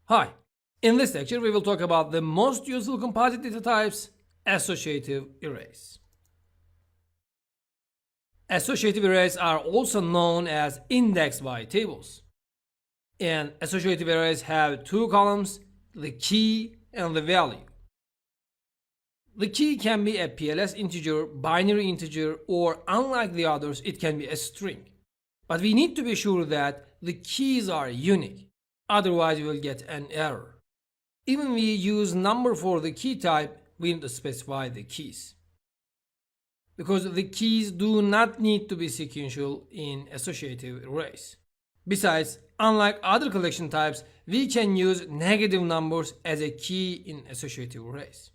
Hi, in this lecture we will talk about the most useful composite data types, associative arrays. Associative arrays are also known as index by tables. And associative arrays have two columns, the key and the value. The key can be a PLS integer, binary integer, or unlike the others, it can be a string. But we need to be sure that the keys are unique, otherwise we will get an error. Even we use number for the key type, we need to specify the keys. Because the keys do not need to be sequential in associative arrays. Besides, unlike other collection types, we can use negative numbers as a key in associative arrays.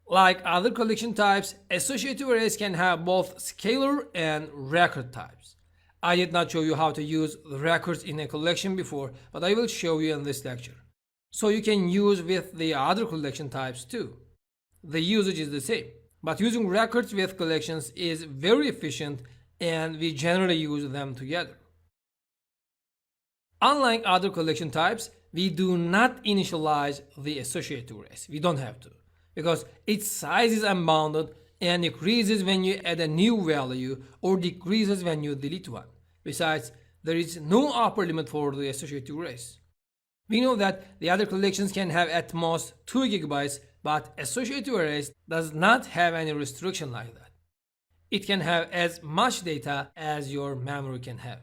Like other collection types, associative arrays can have both scalar and record types. I did not show you how to use the records in a collection before, but I will show you in this lecture. So you can use with the other collection types too. The usage is the same, but using records with collections is very efficient and we generally use them together. Unlike other collection types, we do not initialize the associative arrays. We don't have to, because its size is unbounded and increases when you add a new value or decreases when you delete one. Besides, there is no upper limit for the associative arrays. We know that the other collections can have at most 2 GB, but associative arrays does not have any restriction like that. It can have as much data as your memory can have.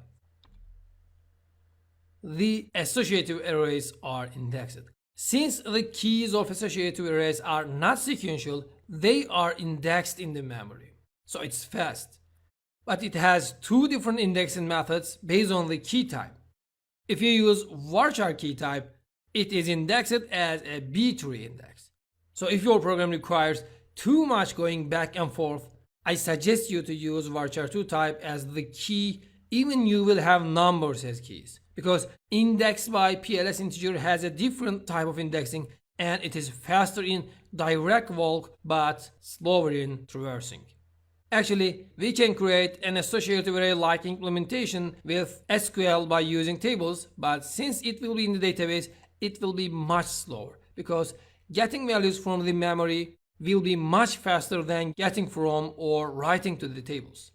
The associative arrays are indexed. Since the keys of associative arrays are not sequential, they are indexed in the memory. So it's fast. But it has two different indexing methods based on the key type. If you use varchar key type, it is indexed as a B-tree index. So if your program requires too much going back and forth, I suggest you to use varchar2 type as the key, even you will have numbers as keys. Because index by PLS integer has a different type of indexing and it is faster in direct walk but slower in traversing. Actually, we can create an associative array-like implementation with SQL by using tables, but since it will be in the database, it will be much slower because getting values from the memory will be much faster than getting from or writing to the tables.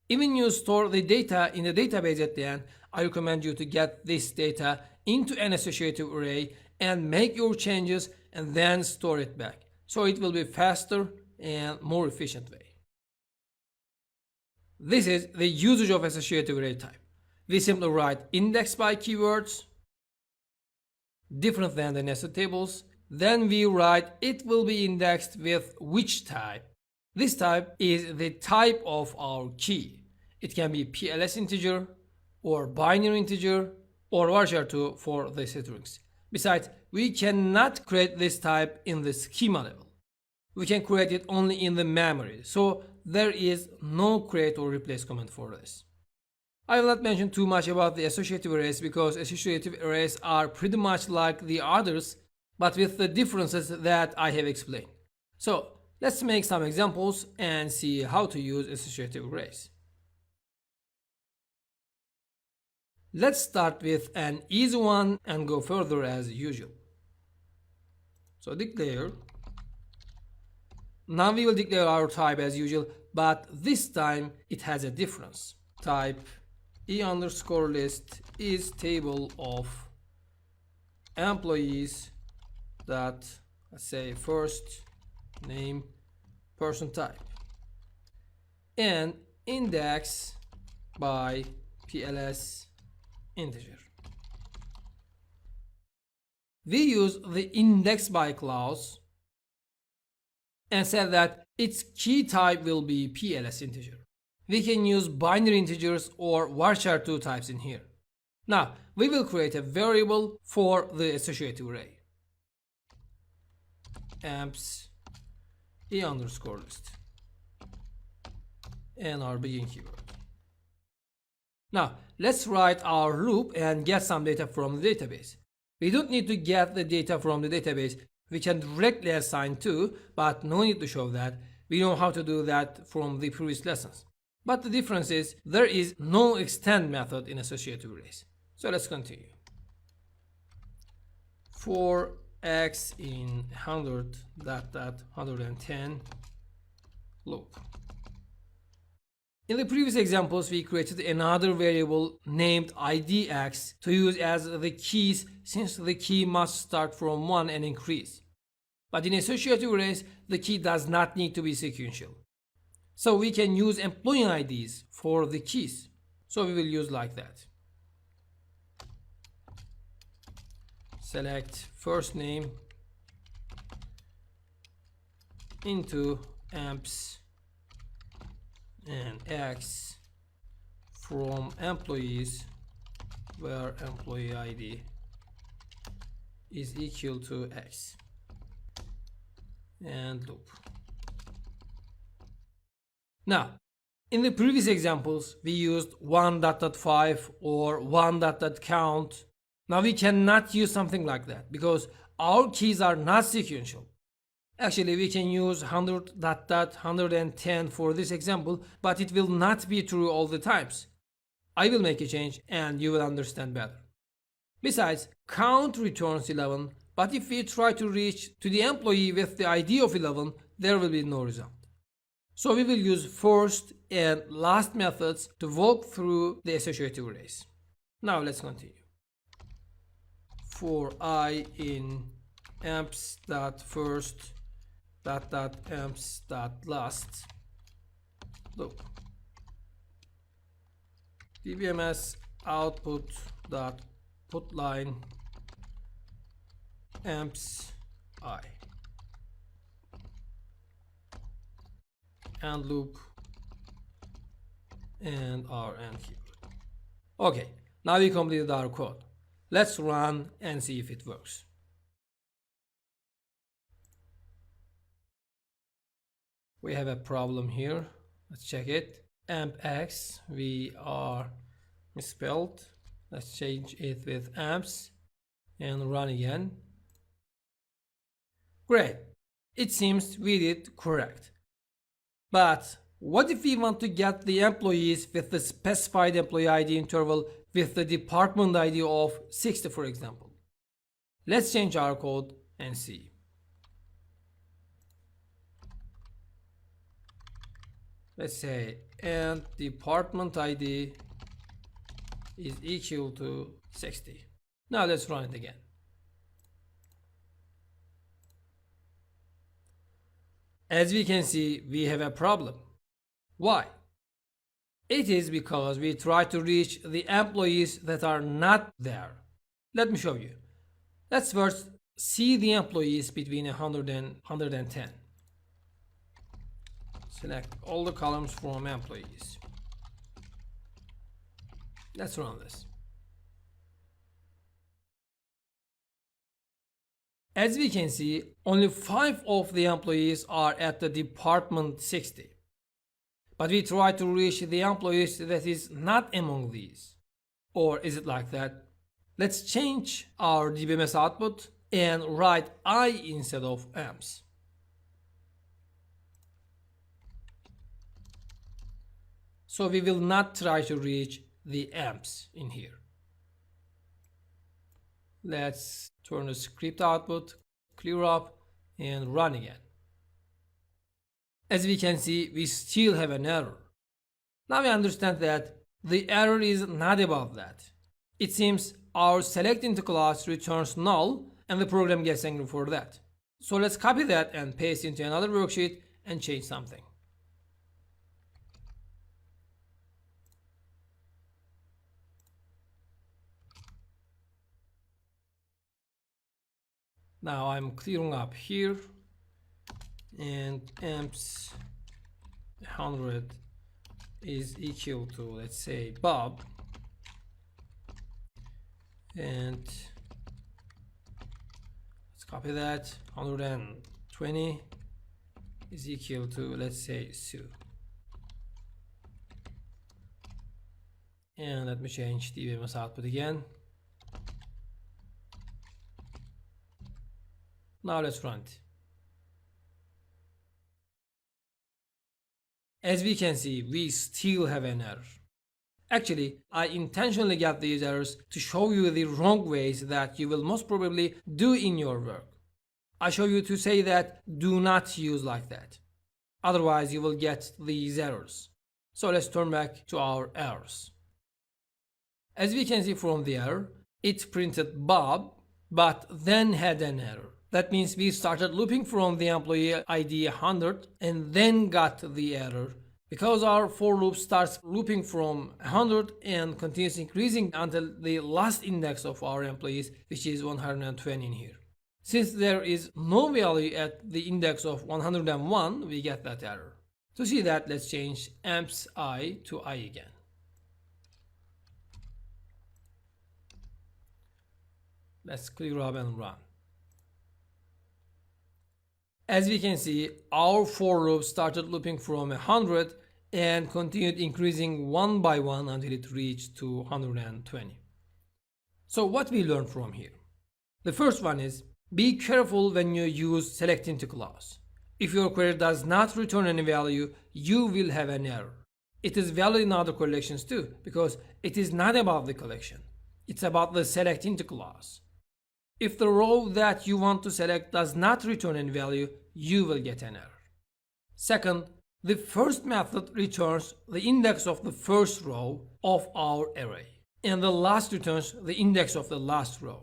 Even you store the data in the database at the end, I recommend you to get this data into an associative array and make your changes and then store it back. So it will be faster and more efficient way. This is the usage of associative array type. We simply write index by keywords, different than the nested tables. Then we write it will be indexed with which type. This type is the type of our key. It can be PLS integer or binary integer or varchar2 for the strings. Besides, we cannot create this type in the schema level. We can create it only in the memory. So there is no create or replace command for this. I will not mention too much about the associative arrays because associative arrays are pretty much like the others, but with the differences that I have explained. So let's make some examples and see how to use associative arrays. Let's start with an easy one and go further as usual. So declare. Now we will declare our type as usual, but this time it has a difference. Type e_list is table of employees that, let's say, first name person type and index by PLS integer. We use the index by clause and said that its key type will be PLS integer. We can use binary integers or varchar2 types in here. Now we will create a variable for the associative array. Amps e_list and our begin keyword. Now let's write our loop and get some data from the database. We don't need to get the data from the database. We can directly assign to, but no need to show that. We know how to do that from the previous lessons. But the difference is there is no extend method in associative arrays. So let's continue. for x in 100 dot dot 110 loop. In the previous examples, we created another variable named idx to use as the keys, since the key must start from 1 and increase. But in associative arrays, the key does not need to be sequential. So we can use employee IDs for the keys. So we will use like that. Select first name into amps and x from employees where employee ID is equal to x and loop. Now, in the previous examples, we used 1.5 or 1.count. Now we cannot use something like that because our keys are not sequential. Actually, we can use 100.110 for this example, but it will not be true all the times. I will make a change and you will understand better. Besides, count returns 11, but if we try to reach to the employee with the ID of 11, there will be no result. So we will use first and last methods to walk through the associative arrays. Now let's continue. For I in amps.first amps.last loop. dbms output dot put line amps I and loop and our end keyword. Okay, now we completed our code. Let's run and see if it works. We have a problem here. Let's check it. Amp-x, we are misspelled. Let's change it with amps and run again. Great. It seems we did correct. But what if we want to get the employees with the specified employee ID interval with the department ID of 60, for example? Let's change our code and see. Let's say and department ID is equal to 60. Now let's run it again. As we can see, we have a problem. Why? It is because we try to reach the employees that are not there. Let me show you. Let's first see the employees between 100 and 110. Select all the columns from employees. Let's run this. As we can see, only 5 of the employees are at the department 60. But we try to reach the employees that is not among these. Or is it like that? Let's change our dbms output and write I instead of amps. So we will not try to reach the amps in here. Let's turn the script output, clear up, and run again. As we can see, we still have an error. Now we understand that the error is not about that. It seems our select into class returns null and the program gets angry for that. So let's copy that and paste into another worksheet and change something. Now I'm clearing up here and amps 100 is equal to, let's say, Bob, and let's copy that. 120 is equal to, let's say, Sue. And let me change the dbms output again. Now let's run it. As we can see, we still have an error. Actually, I intentionally got these errors to show you the wrong ways that you will most probably do in your work. I show you to say that do not use like that. Otherwise, you will get these errors. So let's turn back to our errors. As we can see from the error, it printed Bob, but then had an error. That means we started looping from the employee ID 100 and then got the error because our for loop starts looping from 100 and continues increasing until the last index of our employees, which is 120 in here. Since there is no value at the index of 101, we get that error. To see that, let's change amps I to I again. Let's clear up and run. As we can see, our for loop started looping from 100 and continued increasing one by one until it reached to 120. So what we learned from here? The first one is, be careful when you use select into clause. If your query does not return any value, you will have an error. It is valid in other collections too, because it is not about the collection. It's about the select into clause. If the row that you want to select does not return any value, you will get an error. Second, the first method returns the index of the first row of our array, and the last returns the index of the last row.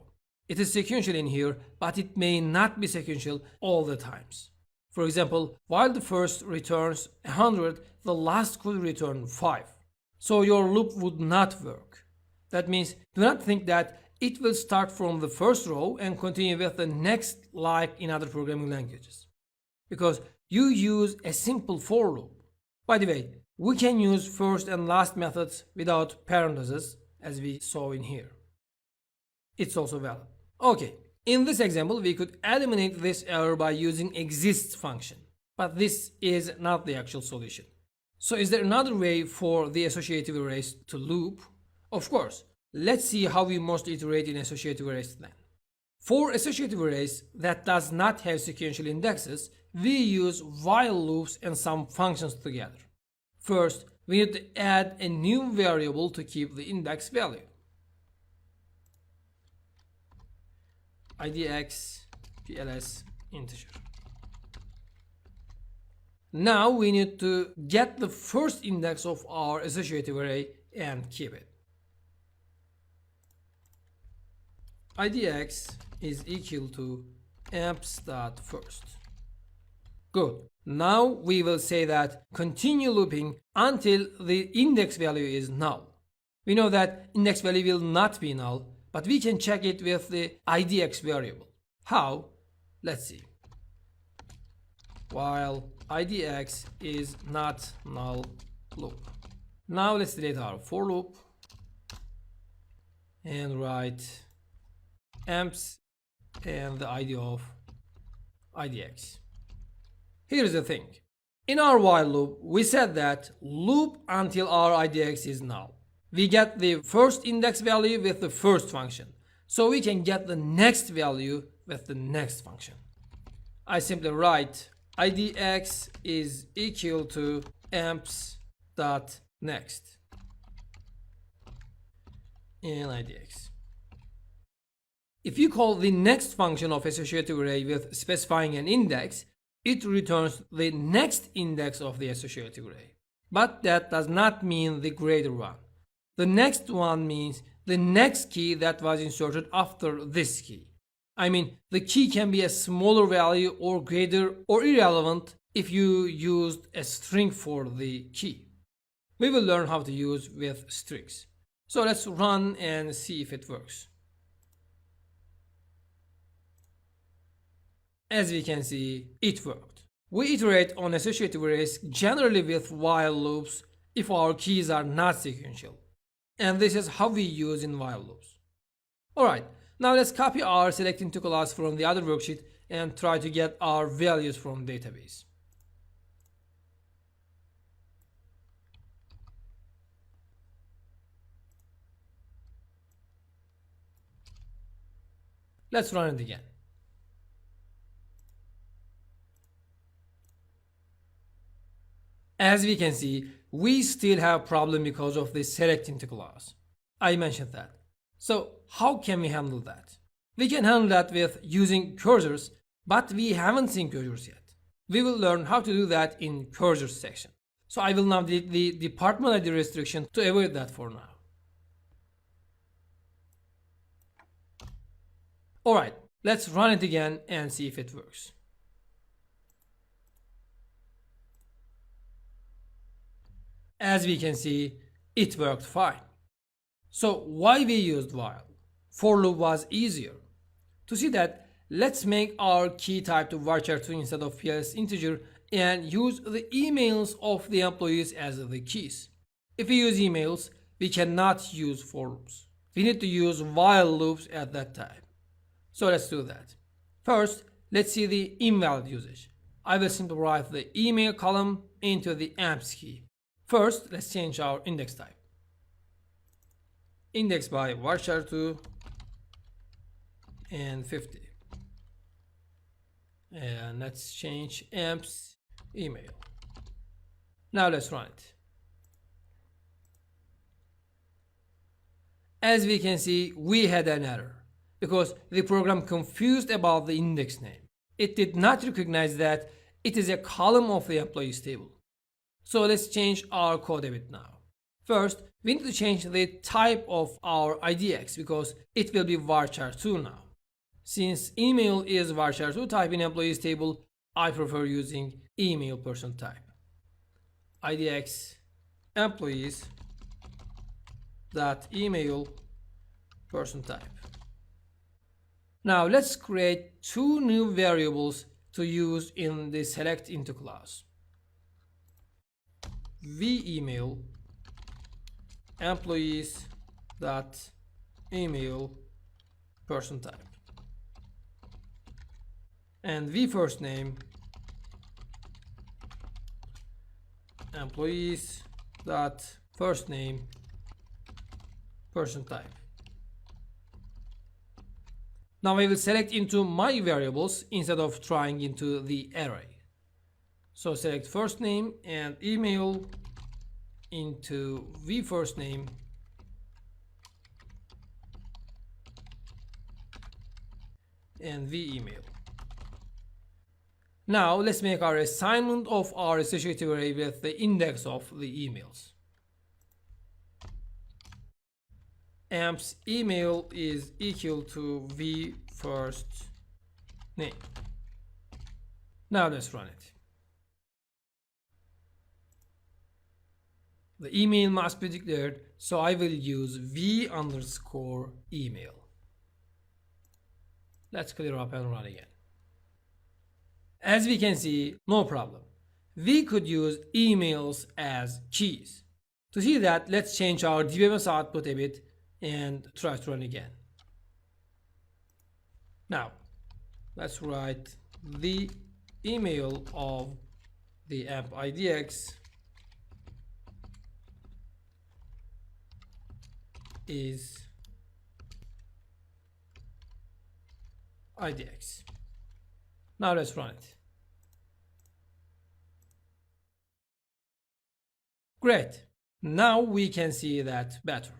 It is sequential in here, but it may not be sequential all the times. For example, while the first returns 100, the last could return 5. So your loop would not work. That means do not think that it will start from the first row and continue with the next like in other programming languages, because you use a simple for loop. By the way, we can use first and last methods without parentheses, as we saw in here. It's also valid. Okay, in this example, we could eliminate this error by using exists function, but this is not the actual solution. So is there another way for the associative arrays to loop? Of course. Let's see how we most iterate in associative arrays then. For associative arrays that does not have sequential indexes, we use while loops and some functions together. First, we need to add a new variable to keep the index value. IDX PLS integer. Now we need to get the first index of our associative array and keep it. IDX is equal to amps.first. Good. Now we will say that continue looping until the index value is null. We know that index value will not be null, but we can check it with the IDX variable. How? Let's see. While IDX is not null loop. Now let's delete our for loop and write amps and the ID of IDX. Here's the thing. In our while loop, we said that loop until our IDX is null. We get the first index value with the first function, so we can get the next value with the next function. I simply write IDX is equal to amps.next and IDX. If you call the next function of associative array with specifying an index, it returns the next index of the associative array. But that does not mean the greater one. The next one means the next key that was inserted after this key. I mean, the key can be a smaller value or greater or irrelevant if you used a string for the key. We will learn how to use with strings. So let's run and see if it works. As we can see, it worked. We iterate on associative arrays generally with while loops if our keys are not sequential. And this is how we use in while loops. Alright, now let's copy our select into class from the other worksheet and try to get our values from database. Let's run it again. As we can see, we still have problem because of the select into clause. I mentioned that. So how can we handle that? We can handle that with using cursors, but we haven't seen cursors yet. We will learn how to do that in cursors section. So I will now delete the department ID restriction to avoid that for now. Alright, let's run it again and see if it works. As we can see, it worked fine. So why we used while? For loop was easier. To see that, let's make our key type to varchar2 instead of PL&S integer and use the emails of the employees as the keys. If we use emails, we cannot use for loops. We need to use while loops at that time. So let's do that. First, let's see the invalid usage. I will simply write the email column into the amps key. First, let's change our index type. Index by varchar2 and 50. And let's change amps email. Now let's run it. As we can see, we had an error because the program confused about the index name. It did not recognize that it is a column of the employees table. So let's change our code a bit now. First, we need to change the type of our IDX because it will be varchar2 now. Since email is varchar2 type in employees table, I prefer using email person type. IDX employees dot email person type. Now let's create two new variables to use in the select into clause. vEmail employees dot email person type and vFirstName employees dot firstname person type. Now I will select into my variables instead of trying into the array. So select first name and email into vFirstName and vEmail. Now let's make our assignment of our associative array with the index of the emails. Amps email is equal to vFirstName. Now let's run it. The email must be declared, so I will use v_email. Let's clear up and run again. As we can see, no problem. We could use emails as keys. To see that, let's change our dbms output a bit and try to run again. Now, let's write the email of the app IDX is IDX. Now let's run it. Great. Now we can see that better.